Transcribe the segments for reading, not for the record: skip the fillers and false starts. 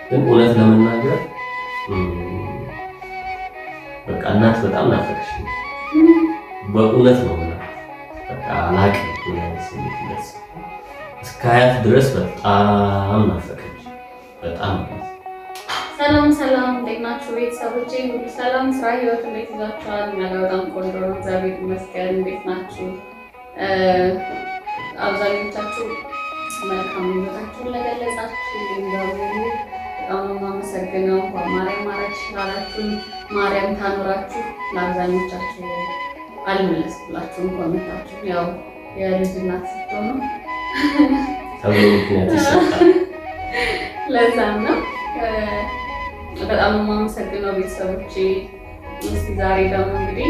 ግን እውነት ለመናገር በቃ እናት በጣም ናፈቀሽ። በእውነት ነው ማለት በቃ አላቅም ስሜት እስከ አያት ድረስ በጣም ናፈቀች። በጣም ሰላም ሰላም፣ እንዴት ናችሁ ቤተሰቦቼ? ሁሉ ሰላም፣ ስራ፣ ህይወት እንዴት ይዛችኋል? እኛ ጋር በጣም ቆንጆ ነው፣ እግዚአብሔር ይመስገን። እንዴት ናችሁ? አብዛኞቻችሁ መልካም ምኞታችሁን ለገለጻችሁ እንደው በጣም ነው የማመሰግነው። ማርያም ማረች ላላችሁ ማርያም ታኖራችሁ። ለአብዛኞቻችሁ አልመለስኩላችሁም ኮሜንታችሁ፣ ያው የልጅ እናት ስትሆኑ ተብሎ ምክንያት ይሰጣል። ለዛም ነው በጣም ነው የማመሰግነው ቤተሰቦቼ። እስኪ ዛሬ ደግሞ እንግዲህ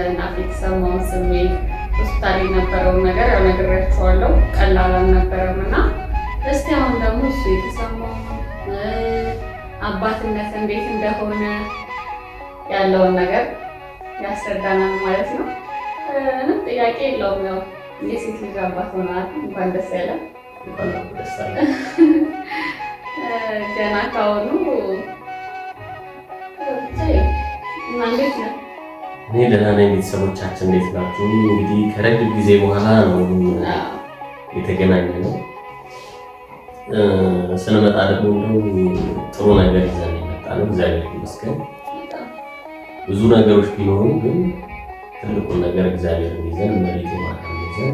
እናቴ የተሰማውን ስሜት ሆስፒታል የነበረውን ነገር ያው ነግሬያችኋለሁ። ቀላል አልነበረም እና እስቲ አሁን ደግሞ እሱ የተሰማው አባትነት እንዴት እንደሆነ ያለውን ነገር ያስረዳናል ማለት ነው። ምንም ጥያቄ የለውም። ያው የሴት ልጅ አባት ሆናል። እንኳን ደስ ያለ ገና ካሁኑ እና እንዴት ነው? እኔ ደህና ነኝ። ቤተሰቦቻችን እንዴት ናችሁ? እንግዲህ ከረጅም ጊዜ በኋላ ነው የተገናኘ ነው። ስንመጣ ደግሞ ጥሩ ነገር ይዘን የመጣ ነው። እግዚአብሔር ይመስገን። ብዙ ነገሮች ቢኖሩ ግን ትልቁን ነገር እግዚአብሔርን ይዘን መሬት ማታም ይዘን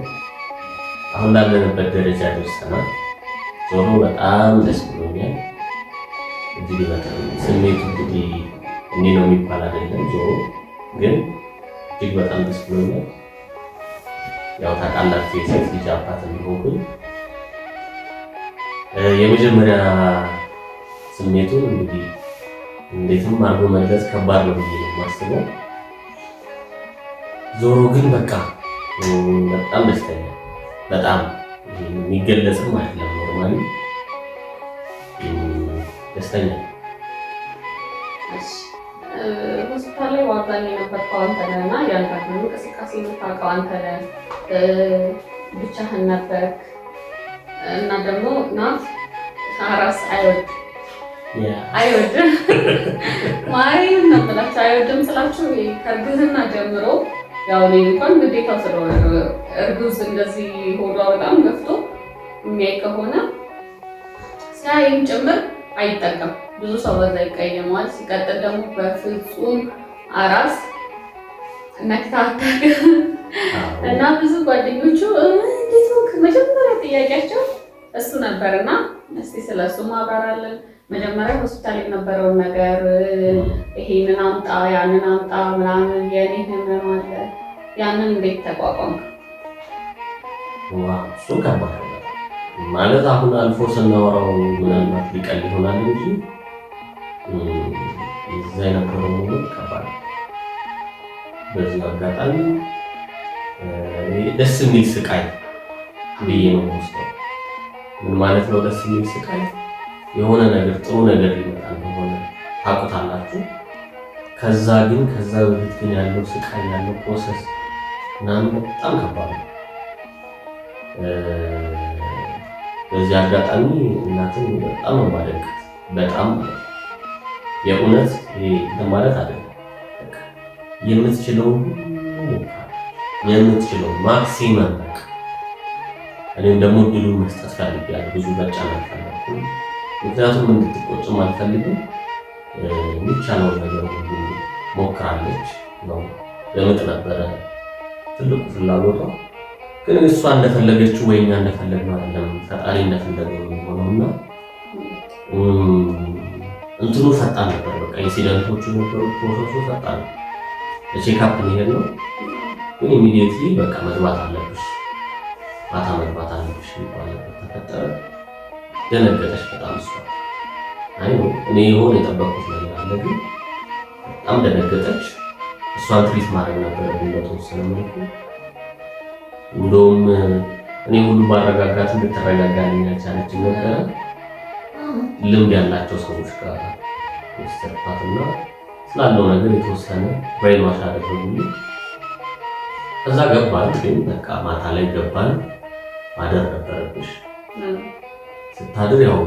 አሁን ላለንበት ደረጃ ደርሰናል። ዞሮ በጣም ደስ ብሎኛል። እጅግ በጣም ስሜቱ እንግዲህ እንዲህ ነው የሚባል አይደለም። ዞሮ ግን እጅግ በጣም ደስ ብሎኛል። ያው ታውቃላችሁ የሴት ልጅ አባት እንደሆንኩኝ የመጀመሪያ ስሜቱን እንግዲህ እንዴትም አድርጎ መግለጽ ከባድ ነው ብዬ ነው የማስበው። ዞሮ ግን በቃ በጣም ደስተኛ በጣም የሚገለጽም አይደለም ኖርማሊ ደስተኛ። ሆስፒታል ላይ በአብዛኛው የነበርከው አንተ ነህ እና ያንዳንዱ እንቅስቃሴ የምታውቀው አንተ ነህ። ብቻህን ነበርክ እና ደግሞ ናት አራስ አይወድም ማርያምን ነው የምላችሁ። አይወድም ስላችሁ ከእርግዝና ጀምሮ ያው እኔ እንኳን ግዴታው ስለሆነ እርጉዝ እንደዚህ ሆዷ በጣም ገፍቶ የሚያይ ከሆነ ሲያይም ጭምር አይጠቀም። ብዙ ሰው በዛ ይቀየመዋል። ሲቀጥል ደግሞ በፍጹም አራስ ነክታ አታውቅም እና ብዙ ጓደኞቹ እንዴት ነው መጀመሪያ ጥያቄያቸው እሱ ነበርና እስቲ ስለሱ ማብራራለን። መጀመሪያ ሆስፒታል የነበረውን ነገር ይሄንን አምጣ ያንን አምጣ ምናምን የኔ ህመም አለ ያንን እንዴት ተቋቋምክ? እሱ ከባድ ማለት አሁን አልፎ ስናወራው ምናልባት ሊቀል ይሆናል እንጂ እዛ የነበረው ሙሉ ከባድ። በዚህ አጋጣሚ ደስ የሚል ስቃይ ብዬ ነው የምወስደው። ምን ማለት ነው ደስ የሚል ስቃይ? የሆነ ነገር ጥሩ ነገር ሊመጣ እንደሆነ ታውቁታላችሁ። ከዛ በፊት ግን ያለው ስቃይ ያለው ፕሮሰስ ምናምን በጣም ከባድ ነው። በዚህ አጋጣሚ እናትን በጣም ነው የማደንቃት። በጣም የእውነት ማለት አይደለም የምትችለውን ማክሲመም በቃ እኔም ደግሞ ድሉን መስጠት ፈልጌያለሁ። ብዙ መጫናት ፈለኩ። ምክንያቱም እንድትቆጭም አልፈልግም። የሚቻለውን ነገር ሁሉ ሞክራለች ነው። ለምጥ ነበረ ትልቁ ፍላጎቷ። ግን እሷ እንደፈለገችው ወይ እኛ እንደፈለግነው አይደለም፣ ፈጣሪ እንደፈለገው የሚሆነውና እንትኑ ፈጣን ነበር። በቃ ኢንሲደንቶቹ ነበሩ፣ ፕሮሰሱ ፈጣን ነው። ለቼክአፕ መሄድ ነው። ግን ኢሚዲየትሊ በቃ መግባት አለብሽ፣ ማታ መግባት አለብሽ የሚባል ተፈጠረ። ደነገጠች በጣም እሷ። አይ ነው እኔ የሆነ የጠበቅኩት ነገር አለ፣ ግን በጣም ደነገጠች። እሷን ትሪት ማድረግ ነበረብኝ በተወሰነ መልኩ። እንደውም እኔ ሁሉ ማረጋጋት እንድትረጋጋልኝ ያልቻለች ነበረ። ልምድ ያላቸው ሰዎች ጋር ወሰድኳትና ስላለው ነገር የተወሰነ ብሬን ዋሽ አደረጉልኝ። ከዛ ገባን። ግን በቃ ማታ ላይ ገባን። ማደር ነበረብሽ። ስታድር ያው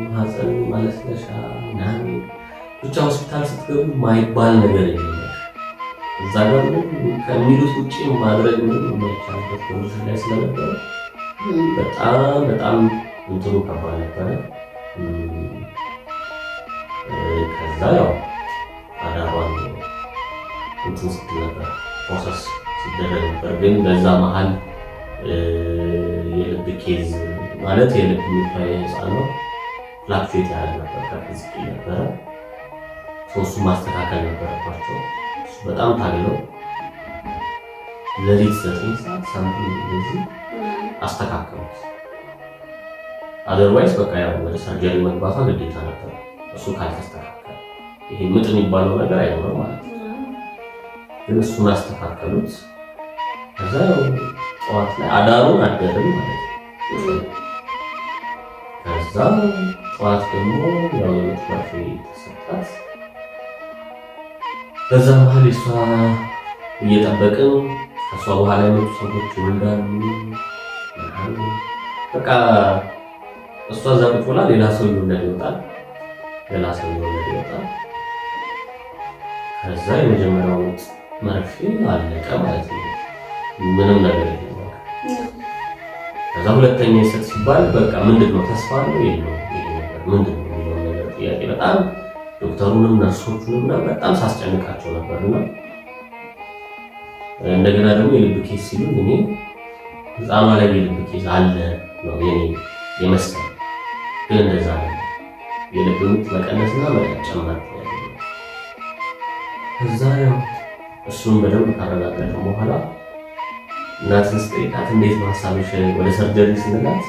ማህፀን ማለስለሻ ምናምን ብቻ ሆስፒታል ስትገቡ ማይባል ነገር የለም። እዛ ጋር ከሚሉት ውጭ ማድረግ ምንም የማይቻልበት ኮንዲሽን ላይ ስለነበረ በጣም እንትኑ ከባድ ነበረ። ከዛ ያው አዳሯን እንትን ስትል ነበር ፕሮሰስ ሲደረግ ነበር። ግን በዛ መሀል የልብ ኬዝ ማለት የልብ ምቷ የህፃን ነው ፍላክቹዌት ያለ ነበር፣ ከፍ ዝቅ ነበረ። እሱ ማስተካከል ነበረባቸው። በጣም ታግለው ለሊት 9 ሰዓት ሳምንት እንደዚህ አስተካከሉት። አዘርዋይስ በቃ ያው ወደ ሰርጀሪ መግባቷ ግዴታ ነበር። እሱ ካልተስተካከለ ይሄ ምጥ የሚባለው ነገር አይኖርም ማለት ነው። ግን እሱን አስተካከሉት። ከዛ ጠዋት ላይ አዳሩን አደርን ማለት ነው። ከዛ ጠዋት ደግሞ ያው የምትመርፌ ተሰጣት። በዛ መሀል እሷ እየጠበቅን ከእሷ በኋላ የመጡ ሰዎች ይወልዳሉ። በቃ እሷ እዛ ቁጭ ብላ ሌላ ሰው ይወለድ ይወጣል። ከዛ የመጀመሪያው መርፌ አለቀ ማለት ነው። ምንም ነገር የለም። ከዛ ሁለተኛ ይሰጥ ሲባል በቃ ምንድነው ተስፋ ነው የለው ይሄ ነገር ምንድነው የሚለው ነገር ጥያቄ በጣም ዶክተሩንም ነርሶቹንም በጣም ሳስጨንቃቸው ነበርና እንደገና ደግሞ የልብ ኬዝ ሲሉ እኔ ህፃኗ ላይ የልብ ኬዝ አለ ነው የኔ የመሰለኝ። ግን እንደዛ ነው የልብ ምት መቀነስና መጨመር ነው። ከዛ ያው እሱን በደንብ ካረጋገጠ በኋላ እናትን ስጠይቃት እንዴት ነው ሀሳብሽ ወደ ሰርጀሪ ስንላት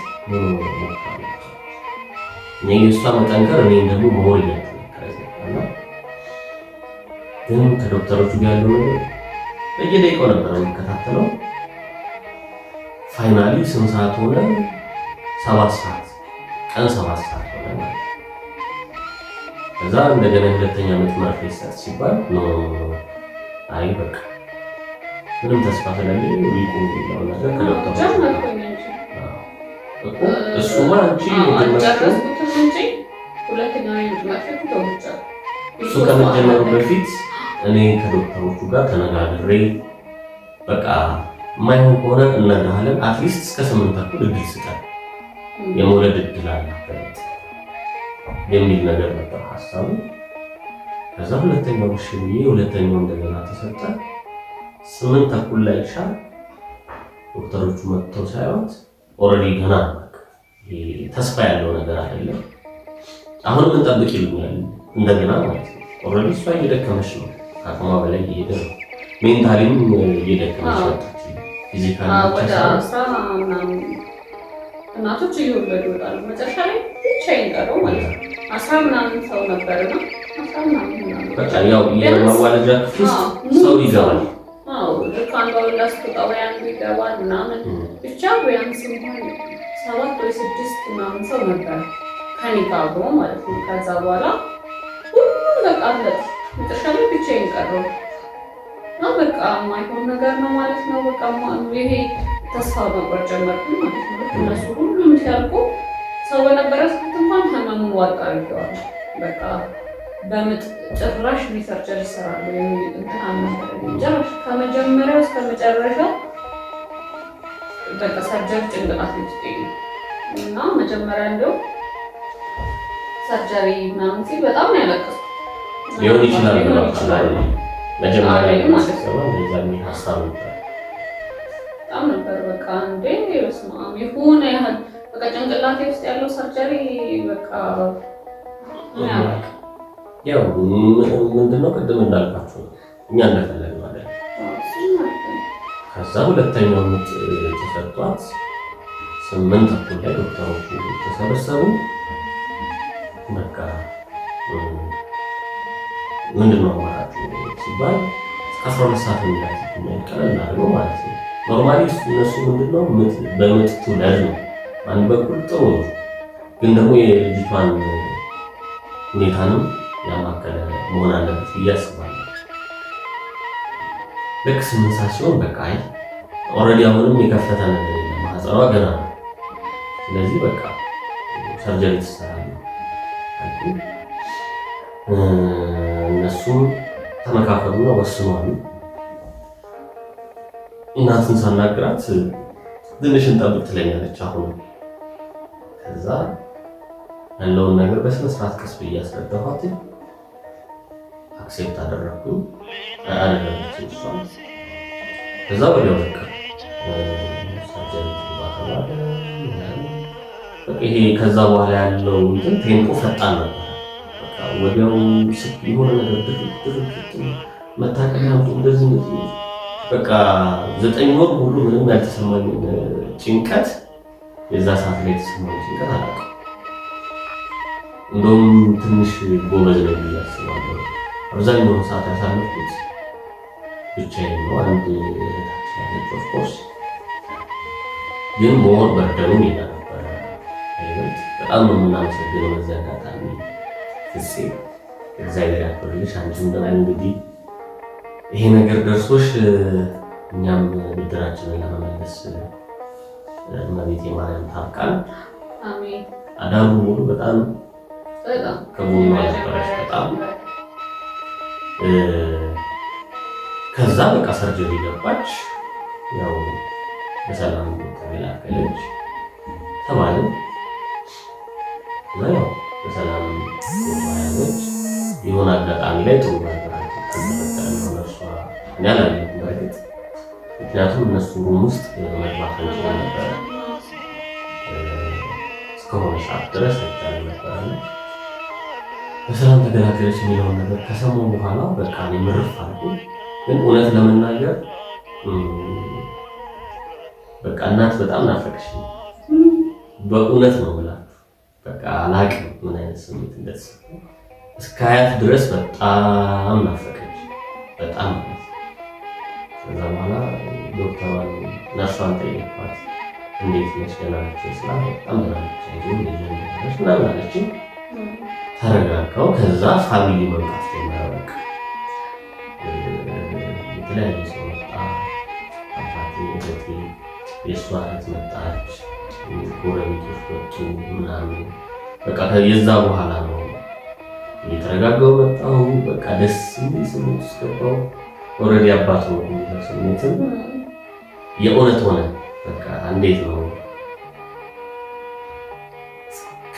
እኔ የእሷ መጠንከር እኔ ደግሞ መሆን ይለትና ግን ከዶክተሮቹ ጋር ያለው ነገር በየደቂቃው ነበር የሚከታተለው። ፋይናሊ 8 ሰዓት ሆነ፣ 7 ሰዓት ቀን 7 ሰዓት ሆነ ማለት ነው። ከዛ እንደገና ሁለተኛ ዓመት መርፌ ይሰጥ ሲባል ነው አይ በቃ ምንም ተስፋ ስለሌለ ይቆም ነው ነገር ከዶክተሮቹ እሱማ አንቺ እሱ ከመጀመሩ በፊት እኔ ከዶክተሮቹ ጋር ተነጋግሬ በቃ የማይሆን ከሆነ እነግርሃለን አትሊስት እስከ 8 ተኩል እድል ስጠን የመውለድ እድል አለበት የሚል ነገር ነበር ሀሳቡ። ከዛ ሁለተኛው ሽብዬ ሁለተኛው እንደገና ተሰጠ። 8 ተኩል ላይ ሻል ዶክተሮቹ መጥተው ሳይዋት ኦልሬዲ ገና ተስፋ ያለው ነገር አይደለም። አሁንም እንጠብቅ ይሉኛል እንደገና ማለት ነው። ኦልሬዲ እሷ እየደከመች ነው፣ ከአቅሟ በላይ እየሄደ ነው። ሜንታሊም እየደከመች መጣች። ፊዚካሊ እናቶች እየወለዱ ይወጣሉ። መጨረሻ ላይ ብቻዬን ቀረሁ ማለት ነው። 10 ምናምን ሰው ነበርና 10 ምናምን በቃ ያው የማዋለጃ ክፍል ሰው ይገባል። ልክ አንዷ ወላ ስትወጣ ወይ አንዱ ይገባል ምናምን ብቻ ቢያንስ እንኳን 7 ወይ 6 ምናምን ሰው ነበር ከኔ ጋር አብሮ ማለት ነው። ከዛ በኋላ ሁሉም በቃ አለት መጨረሻ ላይ ብቻዬን ቀረሁ እና በቃ የማይሆን ነገር ነው ማለት ነው። በቃ ይሄ ተስፋ መቁረጥ ጀመርኩኝ ማለት ነው። እነሱ ሁሉም ሲያልቁ ሰው በነበረ ሰዓት እንኳን ህመሙን ዋጥ አድርጌዋለሁ። በቃ በምጥ ጭራሽ ሪሰርቸር ይሰራሉ የሚል እንትን አልነበረም። ጭራሽ ከመጀመሪያው እስከ መጨረሻው በቃ ሰርጀሪ ጭንቅላት ውስጥ እና መጀመሪያ እንደው ሰርጀሪ ምናምን ሲል በጣም ነው ያለቀስኩት። ሊሆን ይችላል መጀመሪያ ማለት ነው እንደዛም ሀሳብ በጣም ነበር በቃ እንዴ በስመ አብ የሆነ ያህል በቃ ጭንቅላቴ ውስጥ ያለው ሰርጀሪ በቃ ያው ምንድነው ቅድም እንዳልኳችሁ እኛ እንደፈለግን ማለት ነው። ከዛ ሁለተኛው ምጥ ተሰጧት 8 ተኩል ላይ ዶክተሮቹ ተሰበሰቡ። በቃ ምንድነው አማራጭ ሲባል 12 ሰዓት ላይ ቀለል አድርገው ማለት ነው። ኖርማሊ እነሱ ምንድነው በምጥ ትውለድ ነው አንድ በኩል ጥሩ ነው፣ ግን ደግሞ የልጅቷን ሁኔታንም ያማከለ መሆን አለበት ብዬ አስባለሁ። ልክ 8 ሰዓት ሲሆን በቃ አይ ኦልሬዲ አሁንም የከፈተ ነገር የለም ማህፀኗ ገና ነው። ስለዚህ በቃ ሰርጀሪ ትሰራለህ አልኩኝ። እነሱም ተመካከሉና ወስኗል። እናትን ሳናግራት ትንሽ እንጠብቅ ትለኛለች። አሁን ከዛ ያለውን ነገር በስነ ስርዓት ቀስ ብዬ አስረዳኋት። አክሴፕት አደረኩኝ አደረገች እሷ። ከዛ ወዲያው በቃ ሰርጀሪ ተባለ። ይሄ ከዛ በኋላ ያለው እንትን ቴምፖ ፈጣን ነበር። በቃ ወዲያው የሆነ ነገር ድርድር መታቀቂያ እንደዚህ በቃ 9 ወር ሙሉ ምንም ያልተሰማኝ ጭንቀት የዛ ሰዓት ላይ የተሰማኝ ጭንቀት አላውቅም። እንደውም ትንሽ ጎበዝ ነው ብዬ አስባለሁ። አብዛኛውን ሰዓት ያሳለፍኩት ብቻዬን ነው። አንድ ታክሲ ያለች ኦፍኮርስ ግን ሞር በርደኑ ይላ ነበረ። በጣም ነው የምናመሰግነው በዚህ አጋጣሚ ፍፄ እግዚአብሔር ያክብርልሽ። አንቺም ደግሞ እንግዲህ ይሄ ነገር ደርሶሽ እኛም ብድራችንን ለመመለስ እመቤቴ ማርያም ታርቃል። አሜን። አዳሩ ሙሉ በጣም ከጎኗ ነበረች። በጣም ከዛ በቃ ሰርጀሪ ገባች። ያው በሰላም ተገላገለች ተባለ። ያው በሰላም ያለች የሆነ አጋጣሚ ላይ ጥሩ ነገር ተፈጠረ። እሷ እኔ አላየሁም በእርግጥ ምክንያቱም እነሱ ሩም ውስጥ መግባት አንችልም ነበረ። እስከሆነ ሰዓት ድረስ አይቻልም ነበረ። በሰላም ተገላገለች የሚለውን ነገር ከሰሞኑ በኋላ በቃ እኔ ምርፍ አልኩ። ግን እውነት ለመናገር በቃ እናት በጣም ናፈቅሽ። በእውነት ነው የምላችሁ። በቃ አላቅም ምን አይነት ስሜት እንደተሰማኝ። እስከ አያት ድረስ በጣም ናፈቀች። በጣም ከዛ በኋላ ዶክተሯን ነርሷን ጠየኳት። እንዴት ነሽ ደህና ነች ስላት በጣም ደህና ነች አይዞሽ ምናምን አለችኝ። ተረጋጋው። ከዛ ፋሚሊ መምጣት ጀመረ። በቃ የተለያየ ሰው መጣ። አባቴ፣ እህቴ፣ የእሷ እህት መጣች፣ ጎረቤቶች መጡ ምናምን። በቃ የዛ በኋላ ነው እየተረጋጋው መጣሁ። በቃ ደስ የሚል ስሜት ውስጥ ገባሁ። ኦልሬዲ አባት ነው ስሜትም የእውነት ሆነ። በቃ እንዴት ነው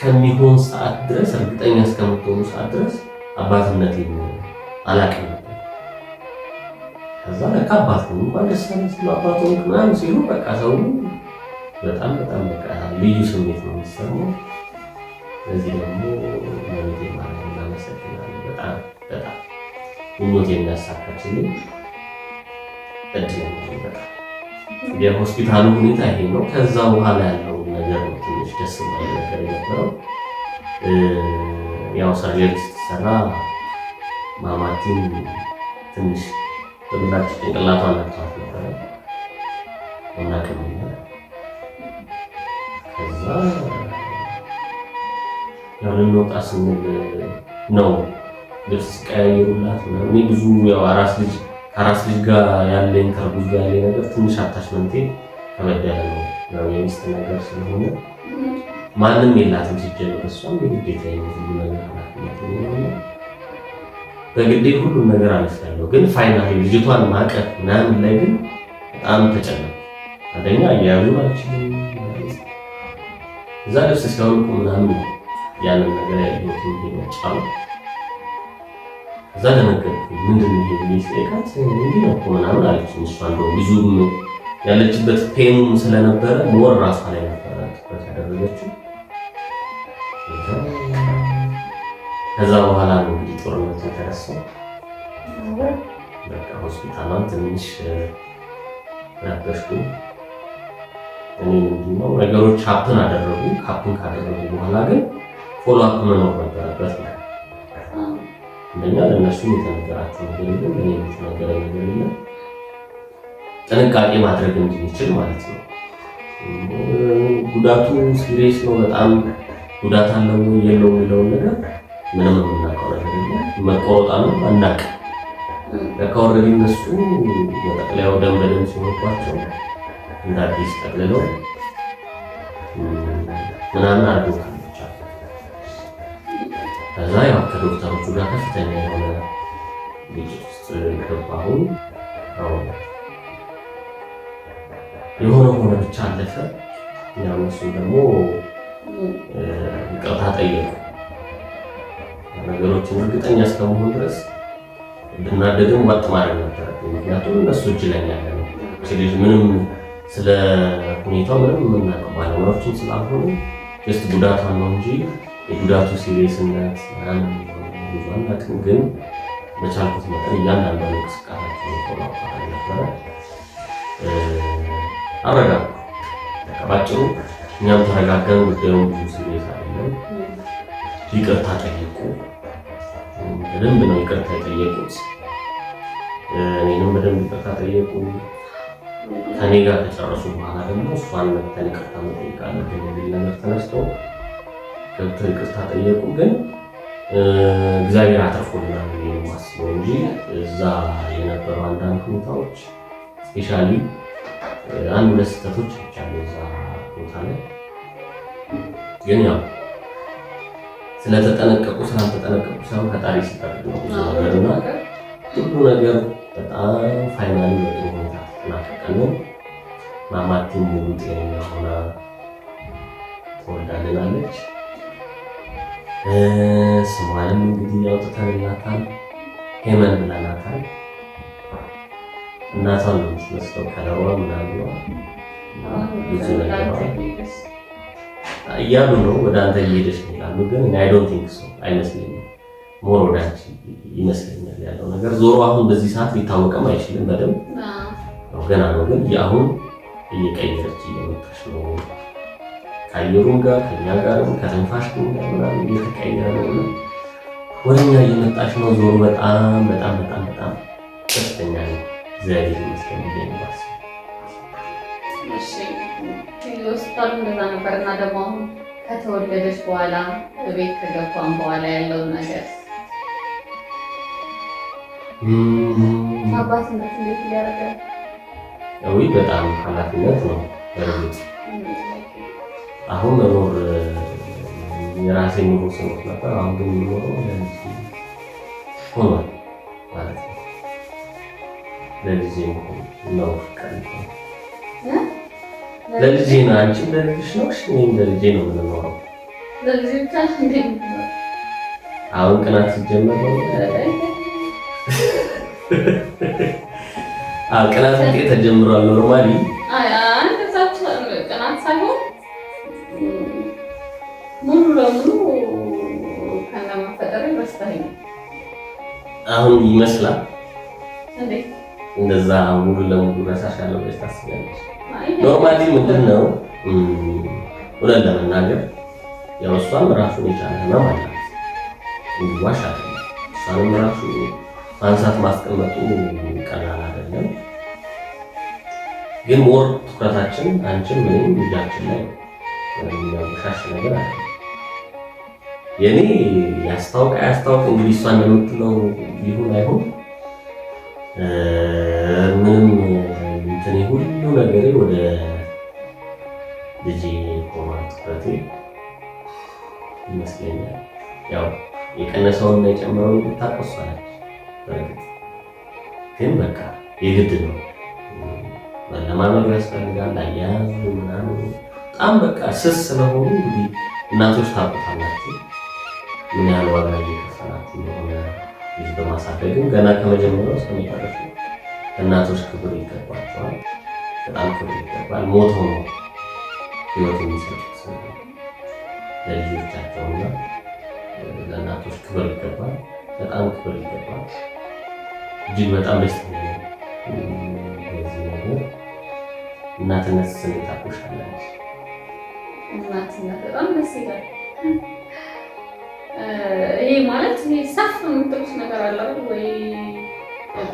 ከሚሆን ሰዓት ድረስ እርግጠኛ እስከምትሆኑ ሰዓት ድረስ አባትነቴን አላውቅም ነበር። ከዛ ለካ አባት ነው እንኳን ደስ አለህ ሲሉ አባት ሆንክ ምናምን ሲሉ በቃ ሰው በጣም በቃ ልዩ ስሜት ነው የሚሰማው። ስለዚህ ደግሞ መቤቴ ማለት እናመሰግናለን። በጣም ምኞቴን የሚያሳካችልኝ እድለኛ በጣም የሆስፒታሉ ሁኔታ ይሄ ነው። ከዛ በኋላ ያለው ነገር ነው ትንሽ ደስ የማይል ነገር የነበረው። ያው ሰርጀሪ ስትሰራ ማማቲን ትንሽ በምላጭ ጭንቅላቷን ነክቷት ነበረ እና ከዛ ያው ልንወጣ ስንል ነው ልብስ ሲቀያየሩላት እኔ ብዙ ያው ከአራስ ልጅ ጋር ያለኝ ከእርጉዝ ጋር ያለኝ ነገር ትንሽ አታችመንቴ ከበድ ያለ ነው። ያው የሚስት ነገር ስለሆነ ማንም የላትም ሲጀምር እሷም የግዴታ ሁሉ ነገር ኃላፊነት በግዴ ሁሉም ነገር አልፌያለሁ። ግን ፋይናሊ ልጅቷን ማቀፍ ምናምን ላይ ግን በጣም ተጨነቅኩ። አንደኛ አያያዙን አልችልም። እዛ ልብስ ሲያወልቁ ምናምን ያንን ነገር ያየሁት ይመጫሉ። እዛ ደነገጥኩ። ምንድን ነው ይሄ ስጠይቃት እንዲህ ነው እኮ ምናምን አለችኝ። እሷ እንደው ብዙም ያለችበት ፔኑም ስለነበረ ሞር ራሷ ላይ ነበረ ትኩረት ያደረገችው። ከዛ በኋላ ነው እንግዲህ ጦርነቱ የተነሳው። በቃ ሆስፒታሏን ትንሽ ረበሽኩ። እኔ ምንድን ነው ነገሮች ሀፕን አደረጉ። ሀፕን ካደረጉ በኋላ ግን ፎሎ አፕ መኖር ነበረበት ነው። እንደኛ ለእነሱ የተነገራቸው ነገር የለም፣ ለእኔ የተነገረ ነገር የለም። ጥንቃቄ ማድረግ እንድንችል ማለት ነው። ጉዳቱ ሲሪየስ ነው፣ በጣም ጉዳት አለው የለው የሚለውን ነገር ምንም የምናውቀው ነገር የለም። መቆረጣ ነው አናውቅ። ከወረዲ እነሱ መጠቅለያው ደም በደም ሲሆንባቸው እንደ አዲስ ጠቅልለው ምናምን አድርገው ከዛ ያው ከዶክተሮቹ ጋር ከፍተኛ የሆነ ግጭት ውስጥ ገባሁ። የሆነ ሆነ ብቻ አለፈ። ያው እሱም ደግሞ ይቅርታ ጠየቁ። ነገሮችን እርግጠኛ እስከመሆን ድረስ ብናደግም ዋጥ ማድረግ ነበረብኝ። ምክንያቱም እነሱ እጅ ላይ ያለ ነው። ልጅ ምንም ስለ ሁኔታው ምንም የምናውቀው ባለሙያዎችን ስላልሆኑ ጀስት ጉዳቷን ነው እንጂ የጉዳቱ ሲሪየስነት ብዙ አናውቅም። ግን በቻልኩት መጠን እያንዳንዱ እንቅስቃሴያቸውን ተቆጣጣሪ ነበረ። አረጋጉ። ባጭሩ እኛም ተረጋጋን። ጉዳዩን ብዙ ሲሪየስ አይደለም። ይቅርታ ጠየቁ። በደንብ ነው ይቅርታ የጠየቁት። እኔንም በደንብ ይቅርታ ጠየቁ። ከኔ ጋር ከጨረሱ በኋላ ደግሞ እሷን መተን ይቅርታ መጠየቅ አለብን የሚል ነገር ተነስተው ገብተው ይቅርታ ጠየቁ። ግን እግዚአብሔር አትርፎልናል ብዬ ነው የማስበው እንጂ እዛ የነበሩ አንዳንድ ሁኔታዎች ስፔሻሊ አንድ ሁለት ስህተቶች ብቻ ነው እዛ ቦታ ላይ። ግን ያው ስለተጠነቀቁ ስላልተጠነቀቁ ሳይሆን ፈጣሪ ሲፈቅድ ነው ብዙ ነገርና ሁሉ ነገር በጣም ፋይናሊ በጥሩ ሁኔታ ተጠናቀቀ። ማማቲም ሙሉ ጤነኛ ሆና ተወልዳልናለች። ስሟንም እንግዲህ አውጥተንላታል። ሄመን ብለናታል። እናቷን ነው የምትመስለው ከለሯ ምናምን ብዙ ነገር እያሉ ነው ወደ አንተ እየሄደች ነው ይላሉ። ግን አይ ዶንት ቲንክ ሶ አይመስለኝም። ሞር ወደ አንቺ ይመስለኛል ያለው ነገር። ዞሮ አሁን በዚህ ሰዓት ሊታወቅም አይችልም በደንብ ገና ነው። ግን አሁን እየቀየረች እየመጣች ነው። ከአየሩም ጋር ከኛ ጋርም ከትንፋሽ ጋር ምናምን እየተቀየረ ነው። ወደኛ እየመጣች ነው። ዞሮ በጣም በጣም በጣም በጣም ደስተኛ ነው። እግዚአብሔር ይመስገን ብዬ ነው የማስበው። እሺ ሆስፒታሉ እንደዛ ነበር እና ደግሞ አሁን ከተወለደች በኋላ ቤት ከገባን በኋላ ያለውን ነገር አባትነት እንዴት ያደርጋል? ያው በጣም ኃላፊነት ነው። በእርግጥ አሁን መኖር የራሴ ኑሮ ስኖር ነበር። አሁን ግን የሚኖረው ሆኗል ማለት ነው። ለልጄ ነው ለልጄ ነው። አንቺም ለልጅሽ ነው፣ እኔም ለልጄ ነው የምንኖረው። ለልጄ ብቻ አሁን ቅናት ሲጀመር ነው። ቅናት ተጀምሯል። ኖርማሊ ቅናት ሳይሆን ሙሉ ለሙሉ ከነመፈጠር በስተኝ አሁን ይመስላል እንዴ እንደዛ ሙሉ ለሙሉ ረሳሻለሁ ብለሽ ታስቢያለሽ? ኖርማሊ ምንድን ነው እውነት ለመናገር ያው እሷም ራሱን የቻለ ነው ማለት እንዲዋሽ አይደለም። እሷንም ራሱ ማንሳት ማስቀመጡ ቀላል አይደለም። ግን ሞር ትኩረታችን አንቺን ምንም ልጃችን ላይ የሚያወሻሽ ነገር አለ። የኔ ያስታውቅ እንግዲህ እሷ እንደምትለው ይሁን አይሁን ምንም እንትን ሁሉ ነገሬ ወደ ልጄ ሆኗል ትኩረቴ ይመስለኛል። ያው የቀነሰውና የጨመረውን ብታቆሷለች። በእርግጥ ግን በቃ የግድ ነው መለማመዱ ያስፈልጋል። አያያዙ ምናምን በጣም በቃ ስስ ስለሆኑ እንግዲህ እናቶች ታውቁታላችሁ ምን ያህል ዋጋ እየከፈላችሁ እንደሆነ ልጅ በማሳደግም ገና ከመጀመሪያው እስከመጨረሻ እናቶች ክብር ይገባቸዋል። በጣም ክብር ይገባል። ሞተው ነው ህይወት የሚሰጡት ለልጆቻቸውና ለእናቶች ክብር ይገባል። በጣም ክብር ይገባል። እጅግ በጣም ደስተኛ ነው በዚህ ነገር። እናትነት ስሜት ታውቁሻለች። እናትነት በጣም ደስ ይላል። ይሄ ማለት ይሄ ሰፍ የምትሉት ነገር አለ ወይ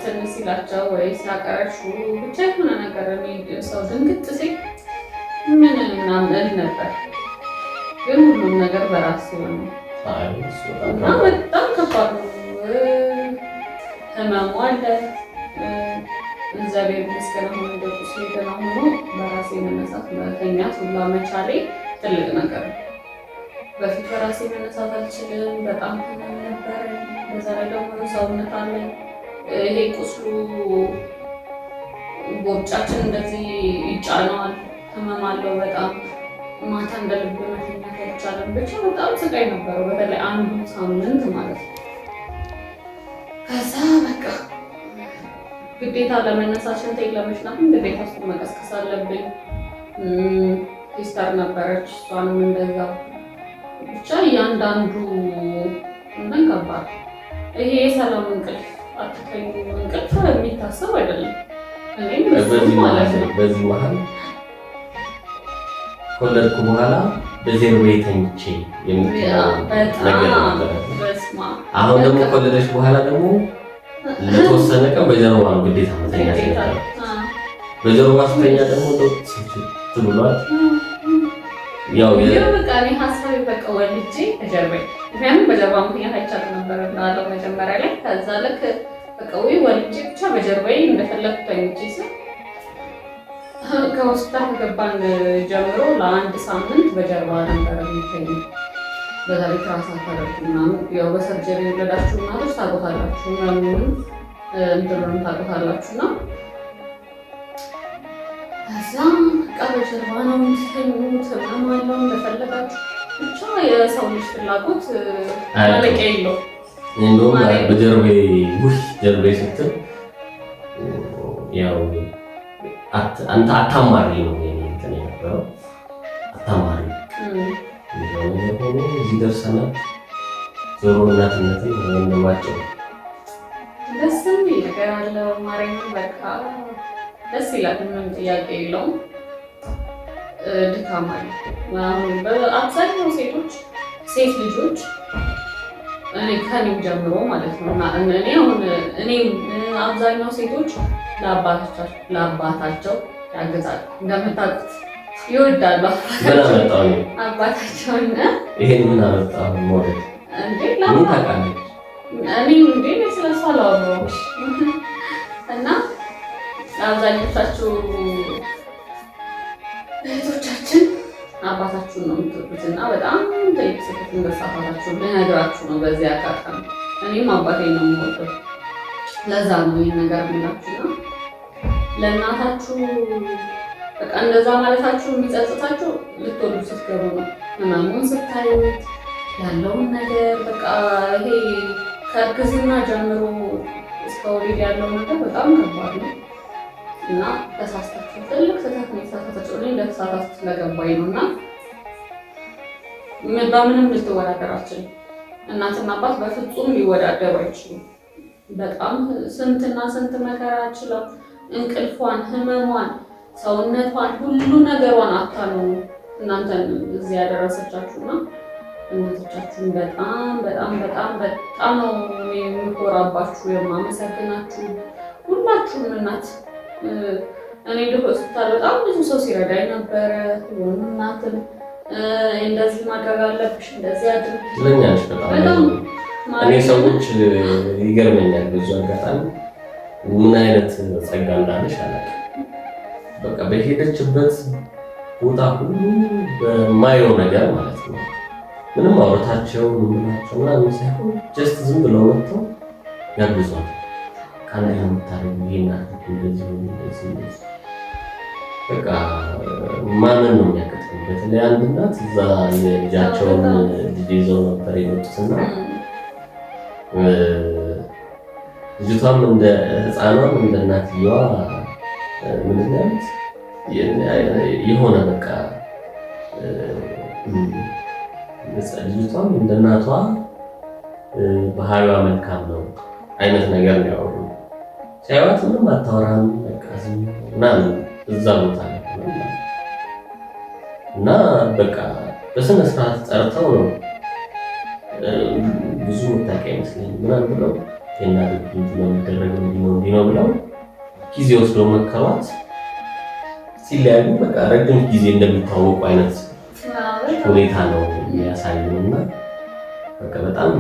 ትንሽ ሲላቸው ወይ ሲያቀረሹ ብቻ የሆነ ነገር ሰው ድንግጥ ሲል ምን ምናምን ነበር። ግን ሁሉም ነገር በራሱ ነው እና በጣም ከባድ ነው። ህመሙ አለ። እግዚአብሔር ይመስገን አሁን እንደቁ ሲደና ሆኖ በራሴ መነሳት መተኛት ሁላ መቻሌ ትልቅ ነገር ነው። በፊት በራሴ መነሳት አልችልም። በጣም ህመም ነበረ። በዛ ላይ ደግሞ ሰውነት አለኝ። ይሄ ቁስሉ ቦርጫችን እንደዚህ ይጫነዋል። ህመም አለው በጣም ማታ እንደ ልብ መተኛት አይቻልም። ብቻ በጣም ስቃይ ነበረው። በተለይ አንዱ ሳምንት ማለት ነው። ከዛ በቃ ግዴታ ለመነሳት ሽንቴን ለመሽናትም ግዴታ እሱ መቀስቀስ አለብኝ። ሲስተር ነበረች፣ እሷንም እንደዛ። ብቻ እያንዳንዱ እንትን ከባድ። ይሄ የሰላም እንቅልፍ አትተኙ እንቅልፍ የሚታሰብ አይደለም። እኔም በዚህ መሀል ከወለድኩ በኋላ በጀርባዬ ተኝቼ የምትለው ነገር ነበረ። አሁን ደግሞ ከወለደች በኋላ ደግሞ ለተወሰነ ቀን በጀርባ ነው ግዴታ መተኛት ነበር። በጀርባ ስተኛ ደግሞ ትብሏል። ያው በቃ እኔ ሀሳቤ በቃ ወልጄ በጀርባዬ፣ ምክንያቱም በጀርባ ምክንያት አይቻልም ነበር እንዳለው መጀመሪያ ላይ። ከዛ ልክ በቃ ወይ ወልጄ ብቻ በጀርባዬ እንደፈለኩ ተኝቼ ስል ከሆስፒታል ከገባን ጀምሮ ለአንድ ሳምንት በጀርባ ነበር የሚተኘው። በዛ ላይ ትራስ አታደርጉ ምናምን። ያው በሰርጀሪ የወለዳችሁ እናቶች ታውቁታላችሁ ምናምን እንትኑንም ታውቁታላችሁ። እና ከዛ በቃ በጀርባ ነው የምትተኙት። ህመም አለው እንደፈለጋችሁ ብቻ የሰው ልጅ ፍላጎት ማለቂያ የለውም። እንደውም በጀርባዬ ጀርባዬ ስትል ያው አንተ አታማሪ ነው እንትን የነበረው አታማሪ ነው። እዚህ ደርሰናል። ዞሮ እናትነትን እንደማጨው ደስ የሚል ነገር አለው። ማርያምን በቃ ደስ ይላል። ምንም ጥያቄ የለውም። ድካም አለ። አሁን በአብዛኛው ሴት ልጆች ከኔም ጀምሮ ማለት ነው እና እኔም አብዛኛው ሴቶች ለአባታቸው ያግዛሉ። እንደምታውቁት ይወዳሉ አባታቸውን። ይሄን ምን አመጣው ሞዴል እንዴ? ምን ታውቃለች? እኔ ስለሷ አላወራሁም። እና አብዛኞቻችሁ እህቶቻችን አባታችሁን ነው የምትወዱት እና በጣም ትልቅ ስህተት እንደሳሳታችሁ ልነግራችሁ ነው በዚህ አጋጣሚ። እኔም አባቴን ነው የምወደው። ለዛ ነው ይህን ነገር የምላችሁ ነው። ለእናታችሁ በቃ እንደዛ ማለታችሁ የሚጸጽታችሁ ልትወዱ ስትገቡ ነው። ህመሙን ስታዩት ያለውን ነገር በቃ ይሄ ከእርግዝና ጀምሮ እስከ ወሊድ ያለው ነገር በጣም ከባድ ነው እና ተሳስታችሁ ትልቅ ስህተት ነው የተሳሳታችሁ። እኔ ለተሳሳቱ ስለገባኝ ነው እና በምንም ልትወዳደራችን እናትና አባት በፍጹም ሊወዳደሩ አይችሉም። በጣም ስንትና ስንት መከራ ችለው እንቅልፏን፣ ህመሟን፣ ሰውነቷን ሁሉ ነገሯን አታ ነው እናንተን እዚህ ያደረሰቻችሁና እናቶቻችሁን በጣም በጣም በጣም በጣም ነው የምኮራባችሁ የማመሰግናችሁ ሁላችሁም እናት። እኔ ሆስፒታል በጣም ብዙ ሰው ሲረዳኝ ነበረ። ወን እናትም እንደዚህ ማድረግ አለብሽ እንደዚህ አድርግ ለኛሽ በጣም እኔ ሰዎች ይገርመኛል። ብዙ አጋጣሚ ምን አይነት ጸጋ እንዳለሽ አላውቅም። በቃ በሄደችበት ቦታ ሁሉ በማየው ነገር ማለት ነው ምንም አውርታቸው ምናቸው ምናምን ሳይሆን ጀስት ዝም ብለው መጥተው ያግዟል። ካለ የምታረጉ ይናት እንደዚህ በቃ ማመን ነው የሚያቀጥለው። በተለይ አንድ እናት እዛ የልጃቸውን ልጅ ይዘው ነበር የመጡትና ልጅቷም እንደ ህፃኗም እንደ እናትየዋ ምንድነው የሆነ በቃ ልጅቷም እንደ እናቷ ባህሪዋ መልካም ነው አይነት ነገር ነው ያወሩ። ሲያዩት ምንም አታወራም በቃ ምናምን እዛ ቦታ ነው እና በቃ በስነ ስርዓት ጠርተው ነው ብዙ መታወቂያ ይመስለኛል ምናምን ብለው የናድርግ ነው የሚደረገው እንዲህ ነው ብለው ጊዜ ወስደው መከሯት። ሲለያዩ በቃ ረጅም ጊዜ እንደሚታወቁ አይነት ሁኔታ ነው የሚያሳየው እና በቃ በጣም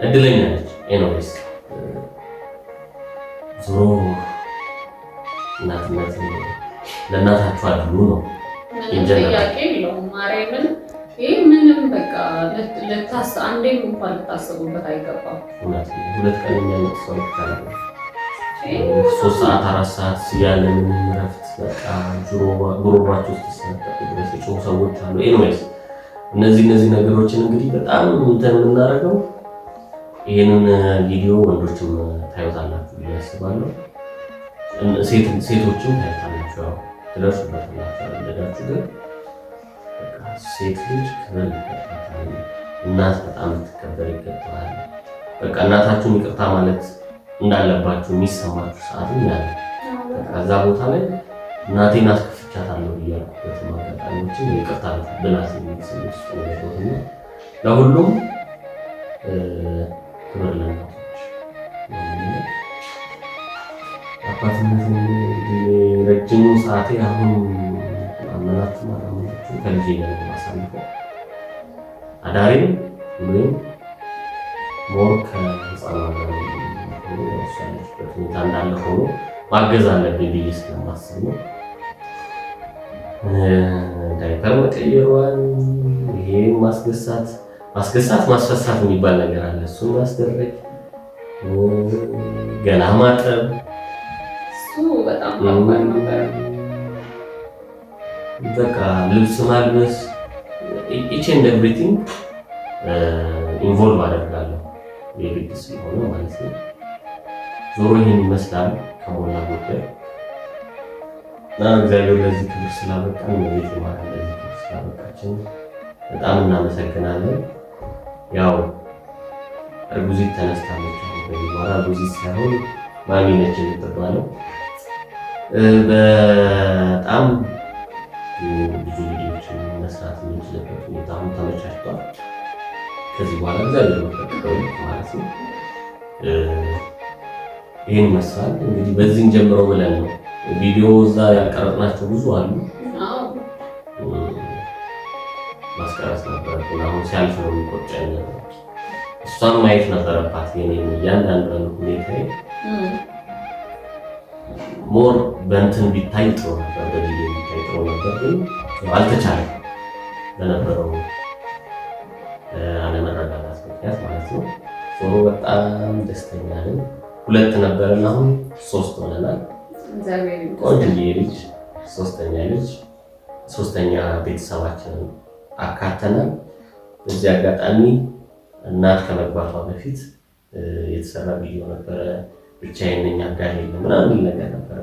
እድለኛ ነች። ኤኖዌይስ ዞሮ እናትነት ለእናታችሁ አድሉ ነው ጥያቄ የለውም። ማርያምን ይሄ ምንም በቃ አንዴም እንኳን ልታስቡበት አይገባም። ሁለት ቀን የሚያመጥ ሰዎች አሉ 3 ሰዓት 4 ሰዓት ያለ ምንም እረፍት በቃ ጉሮሯቸው ውስጥ ሲሰነጠቁ ድረስ የጮሁ ሰዎች አሉ። ኤኒዌይስ እነዚህ ነገሮችን እንግዲህ በጣም እንትን የምናደርገው ይሄንን ቪዲዮ ወንዶችም ታዩታላችሁ ብዬ አስባለሁ። ሴቶችም ታዩታላችሁ፣ ያው ትደርሱበታላችሁ። አለዳችሁ ግን ሴት ልጅ ክብር ይገባታል። እናት በጣም ልትከበር ይገባል። በቃ እናታችሁን ይቅርታ ማለት እንዳለባችሁ የሚሰማችሁ ሰዓት ያለ ከዛ ቦታ ላይ እናቴን አስከፍቻታለሁ እያልኩበት አጋጣሚዎችን ይቅርታ ብላት የሚስልስ ነገሮችና ለሁሉም ክብር ለእናቶች አባትነት ረጅሙ ሰዓቴ አሁን አመናችሁ ማለመናችሁ ከልጄ ጋር ማሳልፈው አዳሪም ወይም ሞር ከህፃናት ጋር ያለችበት ሁኔታ እንዳለ ሆኖ ማገዝ አለብኝ ብዬ ስለማስብ ነው። ዳይፐር መቀየሯን ይሄ ማስገሳት ማስፈሳት የሚባል ነገር አለ። እሱን ማስደረግ፣ ገላ ማጠብ እሱ በጣም ከባድ ነበር። በቃ ልብስ ማልበስ ኢች ኤንድ ኤቭሪቲንግ ኢንቮልቭ አደርጋለሁ የግድ ስለሆነ ማለት ነው። ዞሮ ይህን ይመስላል ከሞላ ጎደል እና እግዚአብሔር ለዚህ ክብር ስላበቃን ለቤት ማለት ለዚህ ክብር ስላበቃችን በጣም እናመሰግናለን። ያው እርጉዚት ተነስታለች። በኋላ እርጉዚት ሳይሆን ማሚ ነች የምትባለው። በጣም ብዙ ቪዲዮችን መስራት የምንችልበት ሁኔታ አሁን ተመቻችቷል። ከዚህ በኋላ እግዚአብሔር መፈቀደው ማለት ነው። ይህን ይመስላል እንግዲህ በዚህን ጀምሮ ብለን ነው ቪዲዮ እዛ ያልቀረጥናቸው ብዙ አሉ። ማስቀረጽ ነበረብን። አሁን ሲያልፍ ነው የሚቆጨን። እሷን ማየት ነበረባት። የኔን እያንዳንዱ ሁኔታ ሞር በእንትን ቢታይ ጥሩ ነበር፣ በቪዲዮ ቢታይ ጥሩ ነበር፣ ግን አልተቻለም በነበረው አለመረጋጋት ምክንያት ማለት ነው። ዞሮ በጣም ደስተኛ ነን። 2 ነበረን፣ አሁን 3 ሆነናል። ቆንጆዬ ልጅ፣ ሶስተኛ ቤተሰባችንን አካተናል። በዚህ አጋጣሚ እናት ከመግባቷ በፊት የተሰራ ቪዲዮ ነበረ። ብቻዬን ነኝ አጋዥ የለም ምናምን ነገር ነበረ።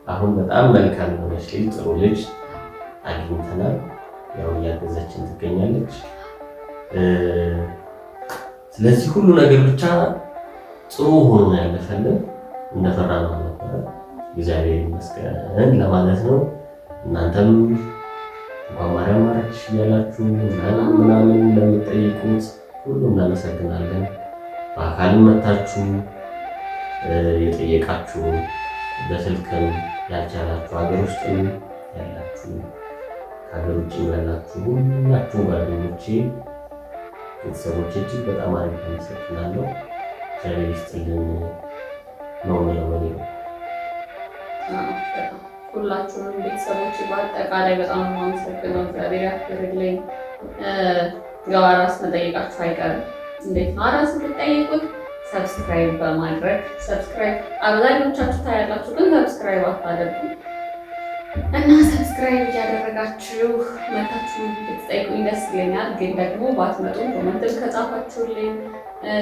አሁን በጣም መልካም የሆነች ልጅ፣ ጥሩ ልጅ አግኝተናል። ያው እያገዘችን ትገኛለች። ስለዚህ ሁሉ ነገር ብቻ ጥሩ ሆኖ ያለፈልን እንደፈራነው ነበረ። እግዚአብሔር ይመስገን ለማለት ነው። እናንተም ማርያም ማረች እያላችሁ ምናምን ለምትጠይቁት ሁሉ እናመሰግናለን። በአካልም መታችሁ የጠየቃችሁ፣ በስልክም ያልቻላችሁ፣ ሀገር ውስጥም ያላችሁ፣ ከሀገር ውጭም ያላችሁ ሁላችሁ ጓደኞቼ፣ ቤተሰቦቼ እጅግ በጣም አሪፍ አመሰግናለሁ። እግዚአብሔር ይስጥልን ነው ምለመኔ ነው። ሁላችሁንም ቤተሰቦች በአጠቃላይ በጣም የማመሰግነው። እግዚአብሔር ያክብርልኝ። ያው አራስ መጠየቃችሁ አይቀርም። እንዴት ነው አራስ የምትጠይቁት? ሰብስክራይብ በማድረግ ሰብስክራይብ አብዛኞቻችሁ ታያላችሁ፣ ግን ሰብስክራይብ አታደርጉ እና ሰብስክራይብ እያደረጋችሁ መታችሁ ብትጠይቁኝ ደስ ይለኛል። ግን ደግሞ ባትመጡ ኮመንትም ከጻፋችሁልኝ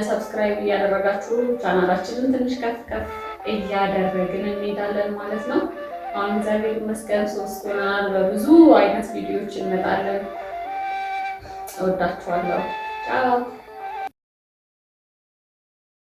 ሰብስክራይብ እያደረጋችሁ ቻናላችንን ትንሽ ከፍ እያደረግን እንሄዳለን ማለት ነው። አሁን እግዚአብሔር ይመስገን 3 ሆነናል። በብዙ አይነት ቪዲዮዎች እንመጣለን። እወዳችኋለሁ። ቻው